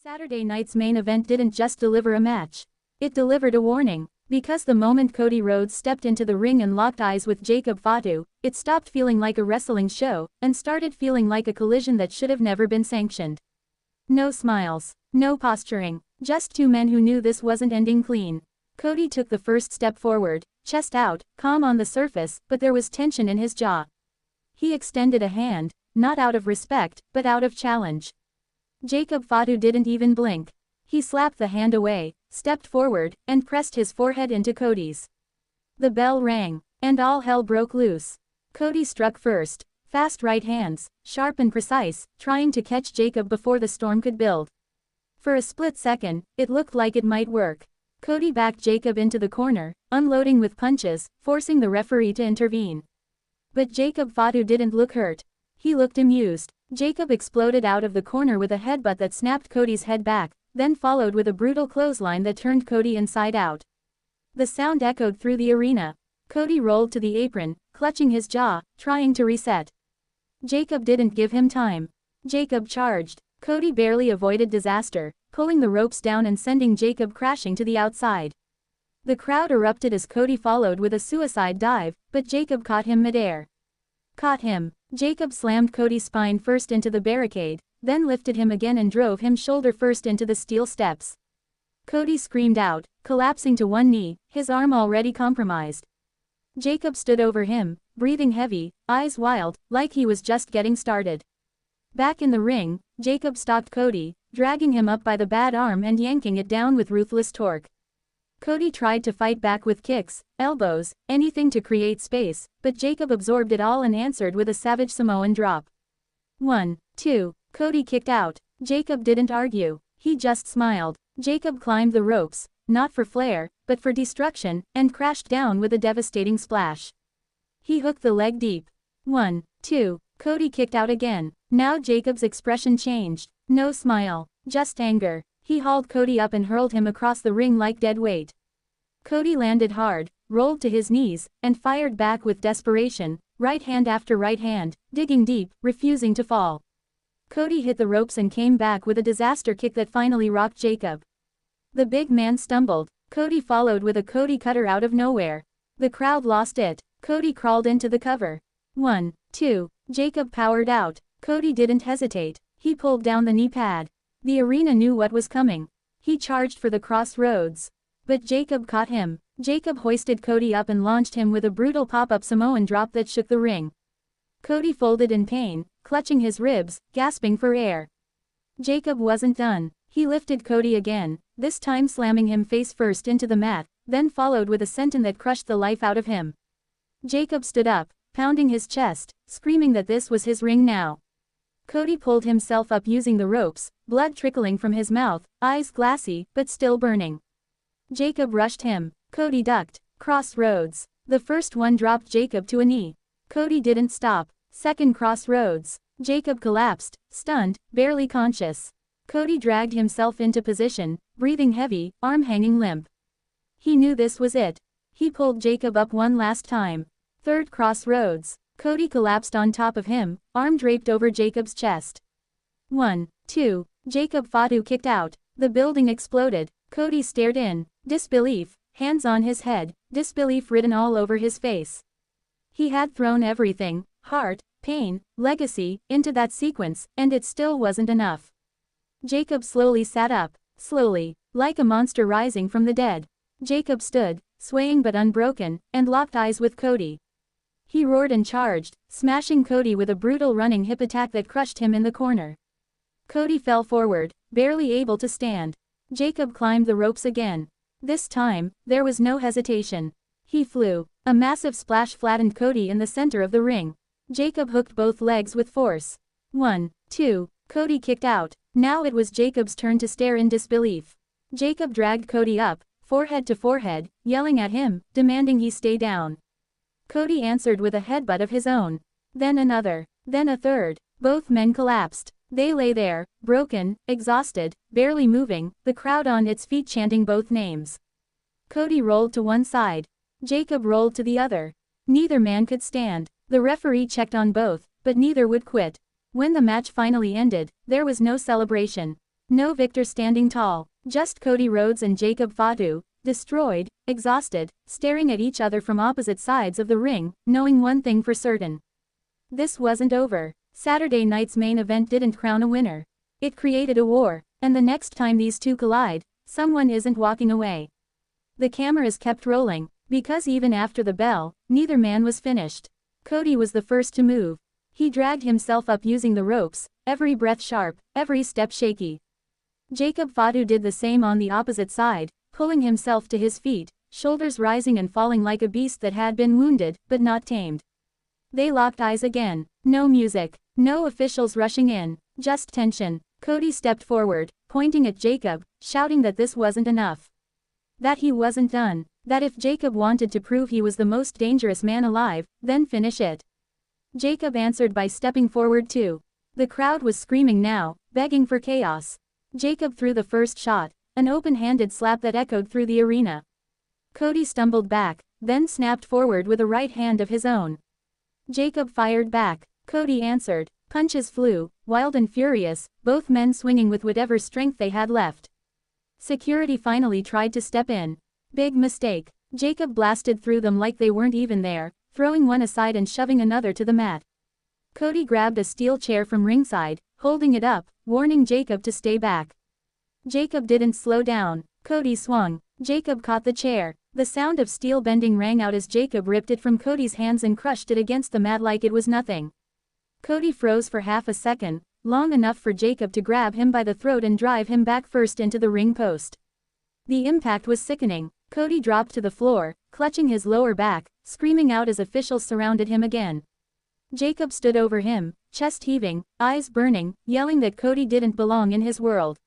Saturday night's main event didn't just deliver a match. It delivered a warning. Because the moment Cody Rhodes stepped into the ring and locked eyes with Jacob Fatu, it stopped feeling like a wrestling show, and started feeling like a collision that should have never been sanctioned. No smiles. No posturing. Just two men who knew this wasn't ending clean. Cody took the first step forward, chest out, calm on the surface, but there was tension in his jaw. He extended a hand, not out of respect, but out of challenge. Jacob Fatu didn't even blink. He slapped the hand away, stepped forward, and pressed his forehead into Cody's. The bell rang, and all hell broke loose. Cody struck first, fast right hands, sharp and precise, trying to catch Jacob before the storm could build. For a split second, it looked like it might work. Cody backed Jacob into the corner, unloading with punches, forcing the referee to intervene. But Jacob Fatu didn't look hurt. He looked amused. Jacob exploded out of the corner with a headbutt that snapped Cody's head back, then followed with a brutal clothesline that turned Cody inside out. The sound echoed through the arena. Cody rolled to the apron, clutching his jaw, trying to reset. Jacob didn't give him time. Jacob charged. Cody barely avoided disaster, pulling the ropes down and sending Jacob crashing to the outside. The crowd erupted as Cody followed with a suicide dive, but Jacob caught him midair. Caught him. Jacob slammed Cody's spine first into the barricade, then lifted him again and drove him shoulder first into the steel steps. Cody screamed out, collapsing to one knee, his arm already compromised. Jacob stood over him, breathing heavy, eyes wild, like he was just getting started. Back in the ring, Jacob stalked Cody, dragging him up by the bad arm and yanking it down with ruthless torque. Cody tried to fight back with kicks, elbows, anything to create space, but Jacob absorbed it all and answered with a savage Samoan drop. 1, 2, Cody kicked out. Jacob didn't argue. He just smiled. Jacob climbed the ropes, not for flair, but for destruction, and crashed down with a devastating splash. He hooked the leg deep. 1, 2, Cody kicked out again. Now Jacob's expression changed. No smile, just anger. He hauled Cody up and hurled him across the ring like dead weight. Cody landed hard, rolled to his knees, and fired back with desperation, right hand after right hand, digging deep, refusing to fall. Cody hit the ropes and came back with a disaster kick that finally rocked Jacob. The big man stumbled. Cody followed with a Cody cutter out of nowhere. The crowd lost it. Cody crawled into the cover. 1, 2, Jacob powered out. Cody didn't hesitate. He pulled down the knee pad. The arena knew what was coming. He charged for the crossroads. But Jacob caught him. Jacob hoisted Cody up and launched him with a brutal pop-up Samoan drop that shook the ring. Cody folded in pain, clutching his ribs, gasping for air. Jacob wasn't done. He lifted Cody again, this time slamming him face first into the mat, then followed with a senton that crushed the life out of him. Jacob stood up, pounding his chest, screaming that this was his ring now. Cody pulled himself up using the ropes, blood trickling from his mouth, eyes glassy, but still burning. Jacob rushed him. Cody ducked. Crossroads. The first one dropped Jacob to a knee. Cody didn't stop. Second crossroads. Jacob collapsed, stunned, barely conscious. Cody dragged himself into position, breathing heavy, arm hanging limp. He knew this was it. He pulled Jacob up one last time. Third crossroads. Cody collapsed on top of him, arm draped over Jacob's chest. 1, 2, Jacob Fatu kicked out. The building exploded. Cody stared in disbelief, hands on his head, disbelief written all over his face. He had thrown everything, heart, pain, legacy, into that sequence, and it still wasn't enough. Jacob slowly sat up, slowly, like a monster rising from the dead. Jacob stood, swaying but unbroken, and locked eyes with Cody. He roared and charged, smashing Cody with a brutal running hip attack that crushed him in the corner. Cody fell forward, barely able to stand. Jacob climbed the ropes again. This time, there was no hesitation. He flew. A massive splash flattened Cody in the center of the ring. Jacob hooked both legs with force. 1, 2, Cody kicked out. Now it was Jacob's turn to stare in disbelief. Jacob dragged Cody up, forehead to forehead, yelling at him, demanding he stay down. Cody answered with a headbutt of his own. Then another. Then a third. Both men collapsed. They lay there, broken, exhausted, barely moving, the crowd on its feet chanting both names. Cody rolled to one side. Jacob rolled to the other. Neither man could stand. The referee checked on both, but neither would quit. When the match finally ended, there was no celebration. No victor standing tall, just Cody Rhodes and Jacob Fatu, destroyed, exhausted, staring at each other from opposite sides of the ring, knowing one thing for certain. This wasn't over. Saturday night's main event didn't crown a winner. It created a war, and the next time these two collide, someone isn't walking away. The cameras kept rolling, because even after the bell, neither man was finished. Cody was the first to move. He dragged himself up using the ropes, every breath sharp, every step shaky. Jacob Fatu did the same on the opposite side, pulling himself to his feet, shoulders rising and falling like a beast that had been wounded, but not tamed. They locked eyes again. No music, no officials rushing in, just tension. Cody stepped forward, pointing at Jacob, shouting that this wasn't enough. That he wasn't done, that if Jacob wanted to prove he was the most dangerous man alive, then finish it. Jacob answered by stepping forward too. The crowd was screaming now, begging for chaos. Jacob threw the first shot, an open-handed slap that echoed through the arena. Cody stumbled back, then snapped forward with a right hand of his own. Jacob fired back. Cody answered. Punches flew, wild and furious, both men swinging with whatever strength they had left. Security finally tried to step in. Big mistake. Jacob blasted through them like they weren't even there, throwing one aside and shoving another to the mat. Cody grabbed a steel chair from ringside, holding it up, warning Jacob to stay back. Jacob didn't slow down. Cody swung. Jacob caught the chair. The sound of steel bending rang out as Jacob ripped it from Cody's hands and crushed it against the mat like it was nothing. Cody froze for half a second, long enough for Jacob to grab him by the throat and drive him back first into the ring post. The impact was sickening. Cody dropped to the floor, clutching his lower back, screaming out as officials surrounded him again. Jacob stood over him, chest heaving, eyes burning, yelling that Cody didn't belong in his world.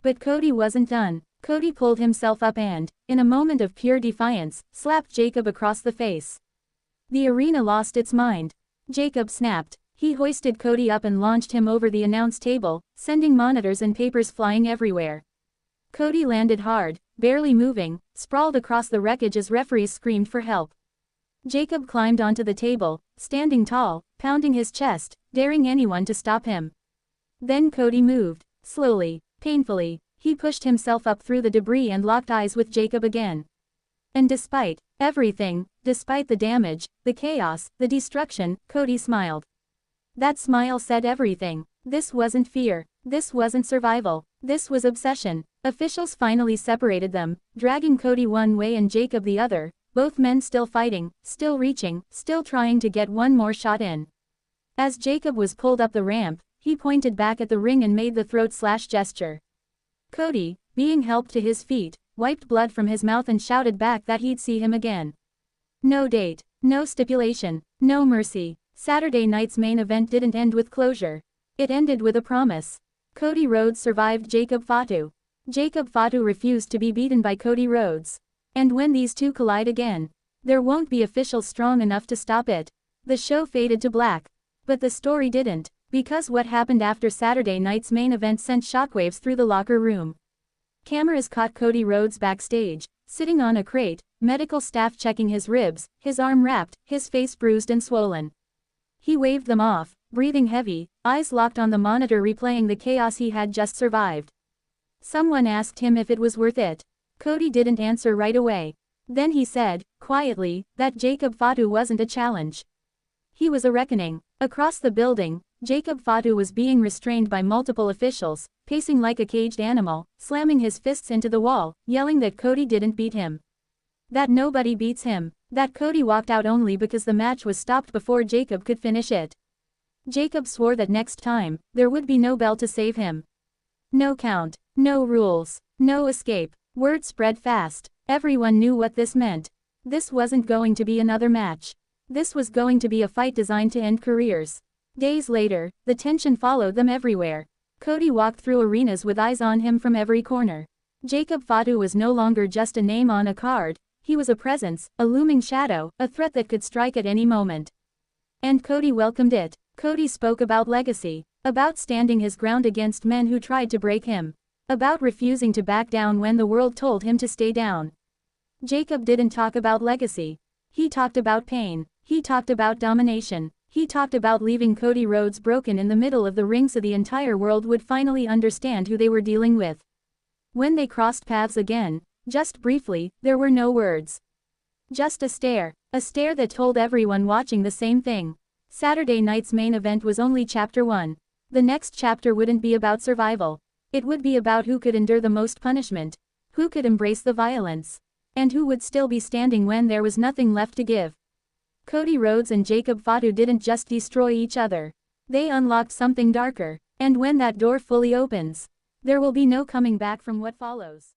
But Cody wasn't done. Cody pulled himself up and, in a moment of pure defiance, slapped Jacob across the face. The arena lost its mind. Jacob snapped. He hoisted Cody up and launched him over the announce table, sending monitors and papers flying everywhere. Cody landed hard, barely moving, sprawled across the wreckage as referees screamed for help. Jacob climbed onto the table, standing tall, pounding his chest, daring anyone to stop him. Then Cody moved. Slowly, painfully, he pushed himself up through the debris and locked eyes with Jacob again. And despite everything, despite the damage, the chaos, the destruction, Cody smiled. That smile said everything. This wasn't fear. This wasn't survival. This was obsession. Officials finally separated them, dragging Cody one way and Jacob the other, both men still fighting, still reaching, still trying to get one more shot in. As Jacob was pulled up the ramp, he pointed back at the ring and made the throat slash gesture. Cody, being helped to his feet, wiped blood from his mouth and shouted back that he'd see him again. No date, no stipulation, no mercy. Saturday night's main event didn't end with closure. It ended with a promise. Cody Rhodes survived Jacob Fatu. Jacob Fatu refused to be beaten by Cody Rhodes. And when these two collide again, there won't be officials strong enough to stop it. The show faded to black. But the story didn't, because what happened after Saturday night's main event sent shockwaves through the locker room. Cameras caught Cody Rhodes backstage, sitting on a crate, medical staff checking his ribs, his arm wrapped, his face bruised and swollen. He waved them off, breathing heavy, eyes locked on the monitor replaying the chaos he had just survived. Someone asked him if it was worth it. Cody didn't answer right away. Then he said, quietly, that Jacob Fatu wasn't a challenge. He was a reckoning. Across the building, Jacob Fatu was being restrained by multiple officials, pacing like a caged animal, slamming his fists into the wall, yelling that Cody didn't beat him. That nobody beats him. That Cody walked out only because the match was stopped before Jacob could finish it. Jacob swore that next time, there would be no bell to save him. No count, no rules, no escape. Word spread fast. Everyone knew what this meant. This wasn't going to be another match. This was going to be a fight designed to end careers. Days later, the tension followed them everywhere. Cody walked through arenas with eyes on him from every corner. Jacob Fatu was no longer just a name on a card. He was a presence, a looming shadow, a threat that could strike at any moment. And Cody welcomed it. Cody spoke about legacy, about standing his ground against men who tried to break him, about refusing to back down when the world told him to stay down. Jacob didn't talk about legacy. He talked about pain. He talked about domination. He talked about leaving Cody Rhodes broken in the middle of the ring so the entire world would finally understand who they were dealing with. When they crossed paths again, just briefly, there were no words. Just a stare that told everyone watching the same thing. Saturday night's main event was only Chapter 1. The next chapter wouldn't be about survival. It would be about who could endure the most punishment, who could embrace the violence, and who would still be standing when there was nothing left to give. Cody Rhodes and Jacob Fatu didn't just destroy each other. They unlocked something darker. And when that door fully opens, there will be no coming back from what follows.